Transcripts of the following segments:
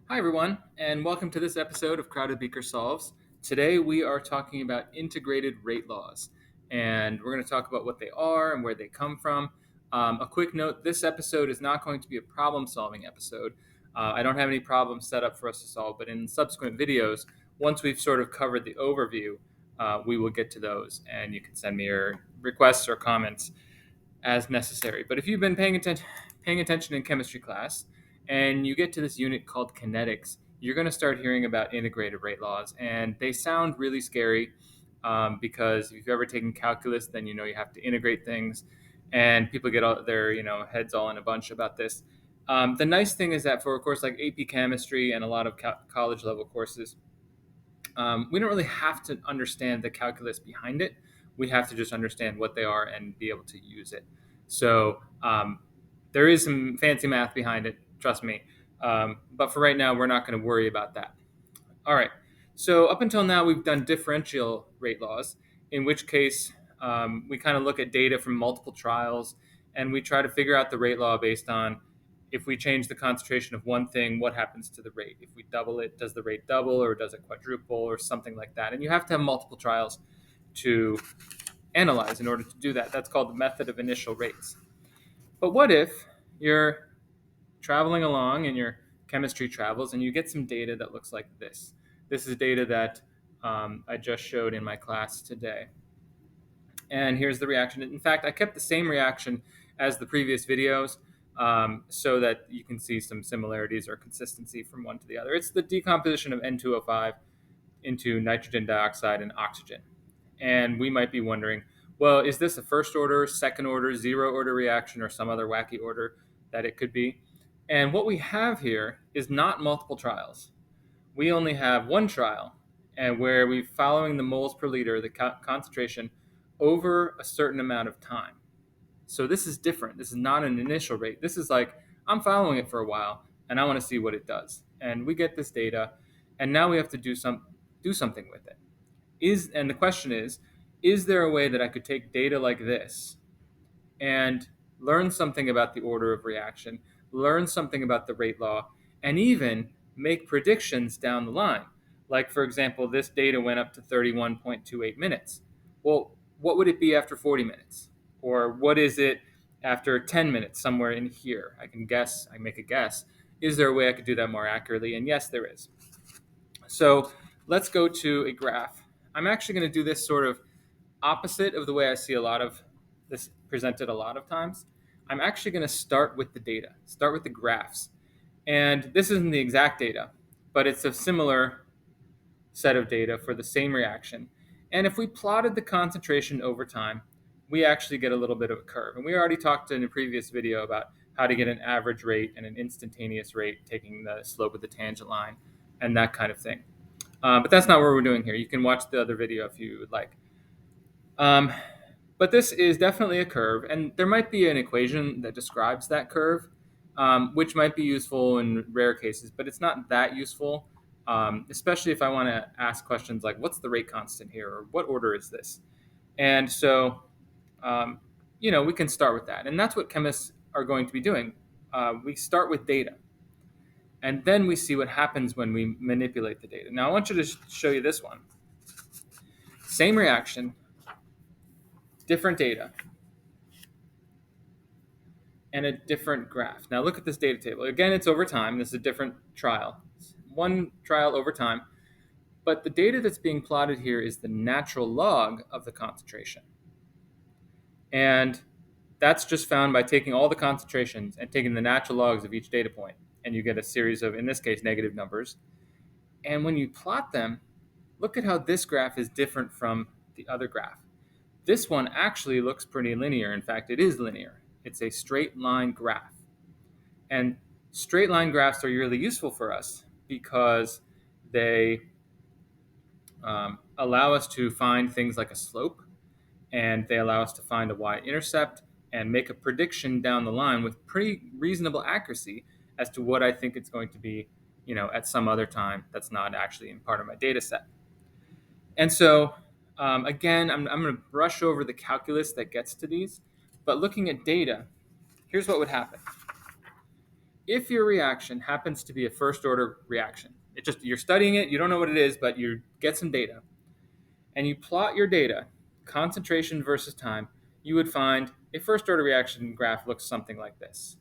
Hi, everyone, and welcome to this episode of Crowded Beaker Solves. Today, we are talking about integrated rate laws, and we're going to talk about what they are and where they come from. A quick note, this episode is not going to be a problem-solving episode. I don't have any problems set up for us to solve, but in subsequent videos, once we've sort of covered the overview, we will get to those, and you can send me your requests or comments as necessary. But if you've been paying attention in chemistry class and you get to this unit called kinetics, you're going to start hearing about integrated rate laws, and they sound really scary because if you've ever taken calculus, then you know you have to integrate things, and people get all their heads all in a bunch about this. The nice thing is that for a course like AP Chemistry and a lot of college level courses, we don't really have to understand the calculus behind it. We have to just understand what they are and be able to use it. So there is some fancy math behind it, trust me. But for right now, we're not going to worry about that. All right. So up until now, we've done differential rate laws, in which case we kind of look at data from multiple trials and we try to figure out the rate law based on if we change the concentration of one thing, what happens to the rate? If we double it, does the rate double or does it quadruple or something like that? And you have to have multiple trials to analyze in order to do that. That's called the method of initial rates. But what if you're traveling along in your chemistry travels and you get some data that looks like this? This is data that I just showed in my class today. And here's the reaction. In fact, I kept the same reaction as the previous videos so that you can see some similarities or consistency from one to the other. It's the decomposition of N2O5 into nitrogen dioxide and oxygen. And we might be wondering, well, is this a first order, second order, zero order reaction, or some other wacky order that it could be? And what we have here is not multiple trials. We only have one trial, and where we're following the moles per liter, the concentration, over a certain amount of time. So this is different. This is not an initial rate. This is like, I'm following it for a while, and I want to see what it does. And we get this data, and now we have to do something with it. And the question is there a way that I could take data like this and learn something about the order of reaction, learn something about the rate law, and even make predictions down the line? Like, for example, this data went up to 31.28 minutes. Well, what would it be after 40 minutes? Or what is it after 10 minutes, somewhere in here? I make a guess. Is there a way I could do that more accurately? And yes, there is. So let's go to a graph. I'm actually going to do this sort of opposite of the way I see a lot of this presented a lot of times. I'm actually going to start with the data, start with the graphs. And this isn't the exact data, but it's a similar set of data for the same reaction. And if we plotted the concentration over time, we actually get a little bit of a curve. And we already talked in a previous video about how to get an average rate and an instantaneous rate, taking the slope of the tangent line and that kind of thing. But that's not what we're doing here. You can watch the other video if you would like. But this is definitely a curve, and there might be an equation that describes that curve, which might be useful in rare cases, but it's not that useful, especially if I want to ask questions like, what's the rate constant here, or what order is this? And so, we can start with that. And that's what chemists are going to be doing. We start with data, and then we see what happens when we manipulate the data. Now, I want you to show you this one. Same reaction, different data, and a different graph. Now look at this data table. Again, it's over time. This is a different trial. It's one trial over time. But the data that's being plotted here is the natural log of the concentration. And that's just found by taking all the concentrations and taking the natural logs of each data point. And you get a series of, in this case, negative numbers. And when you plot them, look at how this graph is different from the other graph. This one actually looks pretty linear. In fact, it is linear. It's a straight line graph. And straight line graphs are really useful for us because they allow us to find things like a slope, and they allow us to find a y-intercept and make a prediction down the line with pretty reasonable accuracy as to what I think it's going to be, at some other time that's not actually in part of my data set. And so, again, I'm going to brush over the calculus that gets to these, but looking at data, here's what would happen. if your reaction happens to be a first order reaction, you're studying it, you don't know what it is, but you get some data, and you plot your data, concentration versus time, you would find a first order reaction graph looks something like this.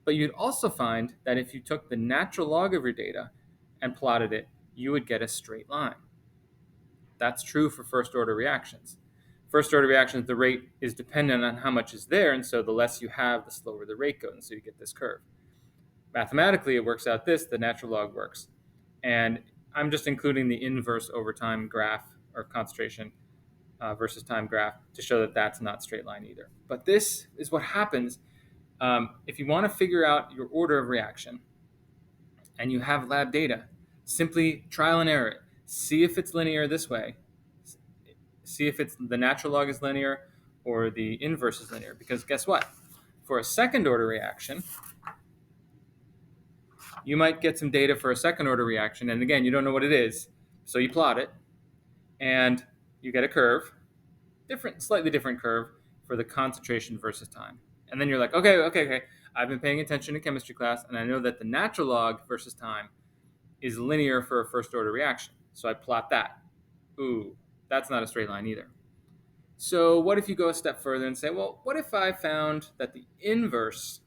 But you'd also find that if you took the natural log of your data and plotted it, you would get a straight line. That's true for first order reactions. First order reactions, the rate is dependent on how much is there, and so the less you have, the slower the rate goes, and so you get this curve. Mathematically, it works out this, the natural log works. And I'm just including the inverse over time graph, or concentration versus time graph, to show that that's not straight line either. But this is what happens if you want to figure out your order of reaction and you have lab data. Simply trial and error it. See if it's linear this way. See if it's the natural log is linear or the inverse is linear. Because guess what? For a second order reaction, you might get some data for a second order reaction, and again, you don't know what it is, so you plot it, and you get a curve, slightly different curve for the concentration versus time. And then you're like, okay, I've been paying attention in chemistry class, and I know that the natural log versus time is linear for a first order reaction, so I plot that. Ooh, that's not a straight line either. So what if you go a step further and say, well, what if I found that the inverse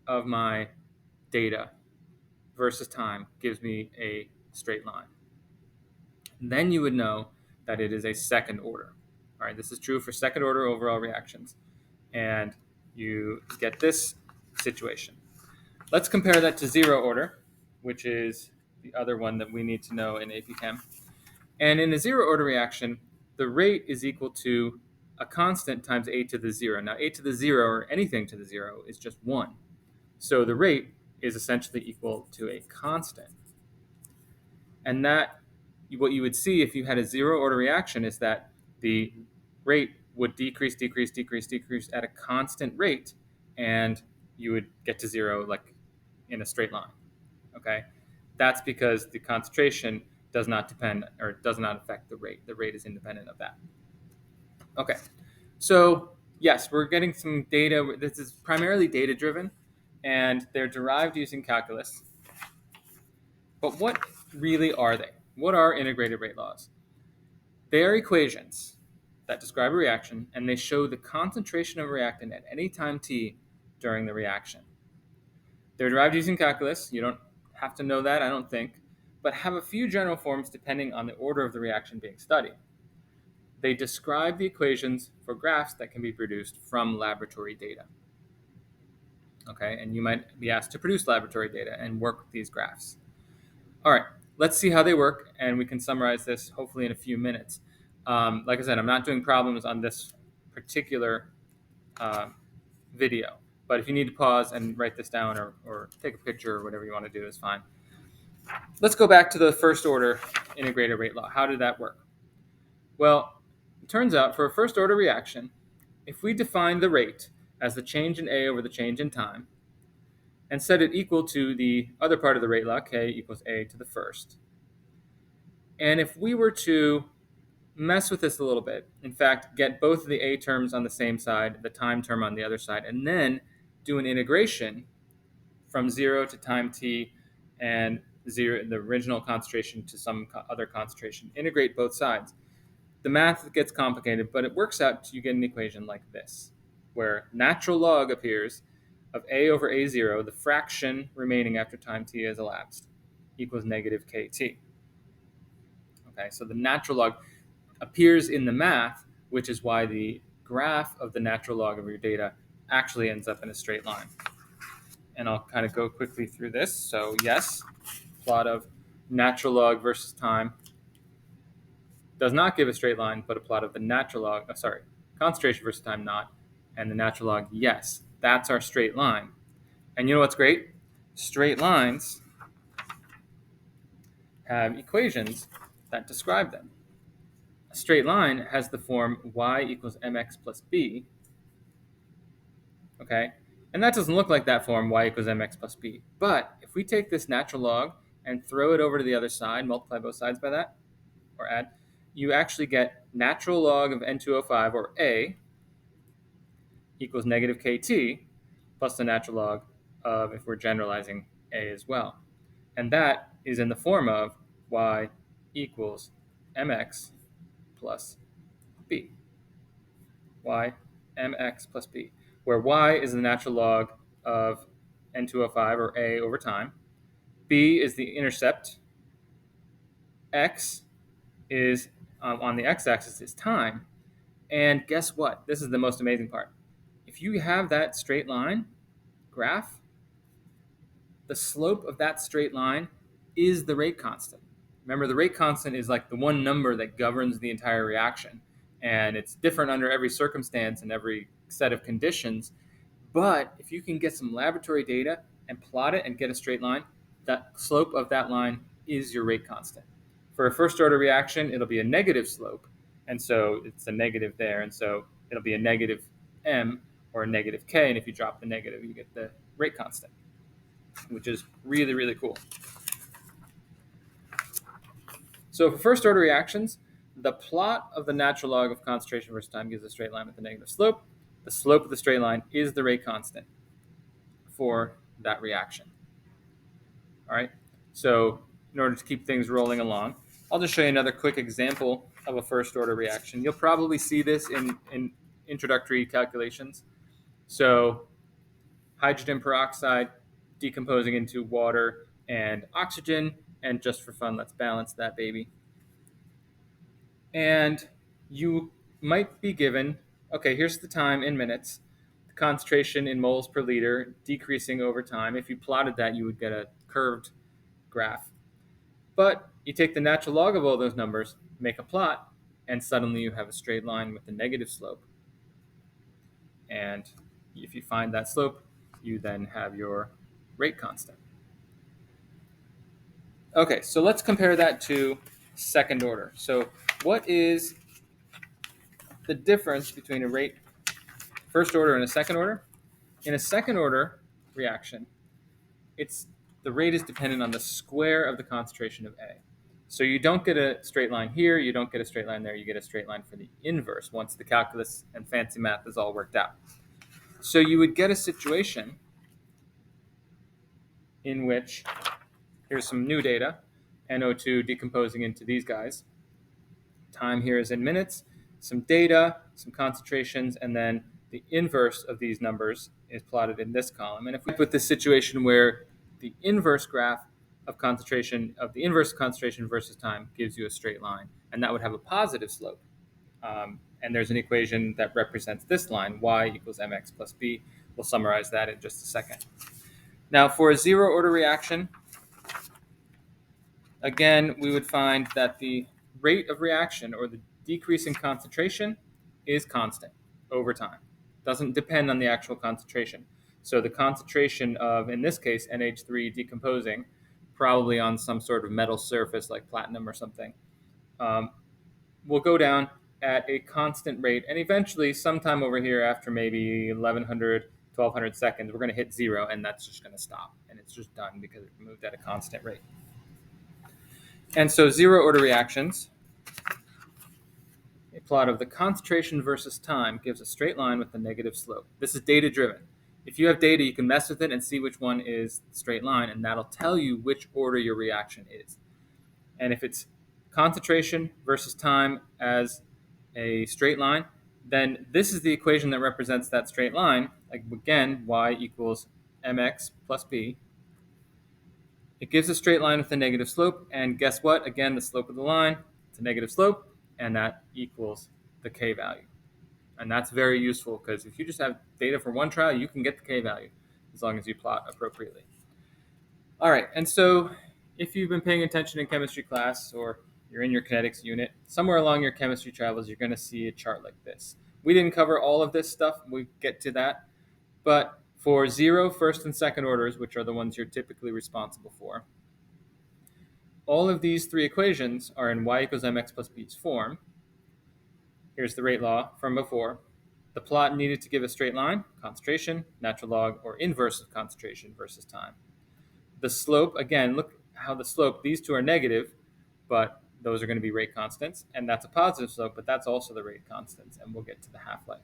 of my data versus time gives me a straight line? Then you would know that it is a second order. All right, this is true for second order overall reactions. And you get this situation. Let's compare that to zero order, which is the other one that we need to know in AP Chem. And in a zero order reaction, the rate is equal to a constant times a to the 0. Now, a to the 0, or anything to the 0, is just 1. So the rate is essentially equal to a constant. And that, what you would see if you had a zero order reaction is that the rate would decrease at a constant rate, and you would get to 0 like in a straight line. Okay? That's because the concentration does not depend or does not affect the rate. The rate is independent of that. Okay. So, yes, we're getting some data. This is primarily data driven, and they're derived using calculus. But what really are they? What are integrated rate laws? They are equations that describe a reaction, and they show the concentration of a reactant at any time t during the reaction. They're derived using calculus. You don't have to know that, I don't think, but have a few general forms depending on the order of the reaction being studied. They describe the equations for graphs that can be produced from laboratory data. Okay, and you might be asked to produce laboratory data and work with these graphs. All right, let's see how they work, and we can summarize this hopefully in a few minutes. Like I said, I'm not doing problems on this particular video, but if you need to pause and write this down or take a picture or whatever you want to do is fine. Let's go back to the first order integrated rate law. How did that work? Well, it turns out for a first order reaction, if we define the rate as the change in A over the change in time, and set it equal to the other part of the rate law, K equals A to the first. And if we were to mess with this a little bit, in fact, get both of the A terms on the same side, the time term on the other side, and then do an integration from 0 to time t and 0, the original concentration to some other concentration, integrate both sides. The math gets complicated, but it works out, you get an equation like this, where natural log appears of A over A0, the fraction remaining after time t has elapsed, equals negative kt. Okay, so the natural log appears in the math, which is why the graph of the natural log of your data actually ends up in a straight line. And I'll kind of go quickly through this. So yes, plot of natural log versus time does not give a straight line, but a plot of the natural log, concentration versus time not, and the natural log, yes, that's our straight line. And you know what's great? Straight lines have equations that describe them. A straight line has the form y equals mx plus b, okay? And that doesn't look like that form, y equals mx plus b. But if we take this natural log and throw it over to the other side, multiply both sides by that, or add, you actually get natural log of N2O5, or A, equals negative kt, plus the natural log of, if we're generalizing A as well. And that is in the form of y equals mx plus b. Y mx plus b, where y is the natural log of N2O5 or A over time. B is the intercept. X is on the x-axis is time. And guess what? This is the most amazing part. If you have that straight line graph, the slope of that straight line is the rate constant. Remember, the rate constant is like the one number that governs the entire reaction. And it's different under every circumstance and every set of conditions. But if you can get some laboratory data and plot it and get a straight line, that slope of that line is your rate constant. For a first order reaction, it'll be a negative slope. And so it's a negative there. And so it'll be a negative m or a negative k. And if you drop the negative, you get the rate constant, which is really, really cool. So for first order reactions, the plot of the natural log of concentration versus time gives a straight line with a negative slope. The slope of the straight line is the rate constant for that reaction. All right. So in order to keep things rolling along, I'll just show you another quick example of a first order reaction. You'll probably see this in introductory calculations. So hydrogen peroxide decomposing into water and oxygen. And just for fun, let's balance that baby. And you might be given, okay, here's the time in minutes, the concentration in moles per liter decreasing over time. If you plotted that, you would get a curved graph. But you take the natural log of all those numbers, make a plot, and suddenly you have a straight line with a negative slope. And if you find that slope, you then have your rate constant. Okay, so let's compare that to second order. So what is the difference between a rate first order and a second order? In a second order reaction, the rate is dependent on the square of the concentration of A. So you don't get a straight line here, you don't get a straight line there, you get a straight line for the inverse once the calculus and fancy math is all worked out. So you would get a situation in which, here's some new data, NO2 decomposing into these guys. Time here is in minutes, some data, some concentrations, and then the inverse of these numbers is plotted in this column. And if we put this situation where the inverse graph of concentration of the inverse concentration versus time gives you a straight line, and that would have a positive slope. And there's an equation that represents this line, y equals mx plus b. We'll summarize that in just a second. Now, for a zero order reaction, again, we would find that the rate of reaction or the decrease in concentration is constant over time. Doesn't depend on the actual concentration. So the concentration of, in this case, NH3 decomposing, probably on some sort of metal surface like platinum or something, will go down at a constant rate. And eventually, sometime over here after maybe 1100, 1200 seconds, we're going to hit zero, and that's just going to stop. And it's just done because it moved at a constant rate. And so zero order reactions, a plot of the concentration versus time gives a straight line with a negative slope. This is data driven. If you have data, you can mess with it and see which one is straight line, and that'll tell you which order your reaction is. And if it's concentration versus time as a straight line, then this is the equation that represents that straight line. Like again, y equals mx plus b. It gives a straight line with a negative slope, and guess what? Again, the slope of the line, it's a negative slope, and that equals the k value. And that's very useful because if you just have data for one trial, you can get the k value as long as you plot appropriately. All right, and so if you've been paying attention in chemistry class or you're in your kinetics unit, somewhere along your chemistry travels, you're going to see a chart like this. We didn't cover all of this stuff. We get to that. But for zero, first, and second orders, which are the ones you're typically responsible for, all of these three equations are in y equals mx plus b's form. Here's the rate law from before. The plot needed to give a straight line, concentration, natural log, or inverse of concentration versus time. The slope, again, look how the slope, these two are negative, but those are going to be rate constants. And that's a positive slope, but that's also the rate constants. And we'll get to the half-life.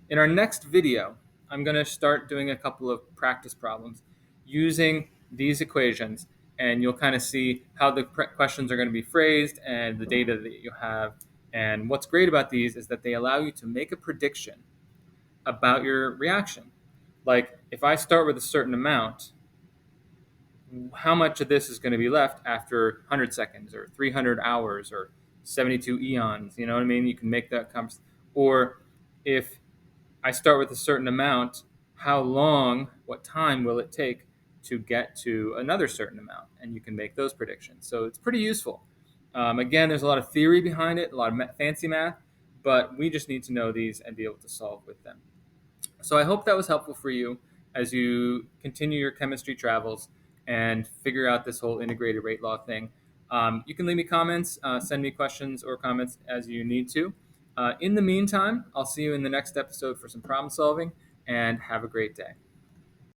In our next video, I'm going to start doing a couple of practice problems. using these equations, and you'll kind of see how the questions are going to be phrased and the data that you have. And what's great about these is that they allow you to make a prediction about your reaction. Like if I start with a certain amount, how much of this is going to be left after 100 seconds or 300 hours or 72 eons? You know what I mean? You can make that come. Or if I start with a certain amount, how long, what time will it take to get to another certain amount? And you can make those predictions. So it's pretty useful. Again, there's a lot of theory behind it, a lot of fancy math, but we just need to know these and be able to solve with them. So I hope that was helpful for you as you continue your chemistry travels and figure out this whole integrated rate law thing. You can leave me comments, send me questions or comments as you need to. In the meantime, I'll see you in the next episode for some problem solving, and have a great day.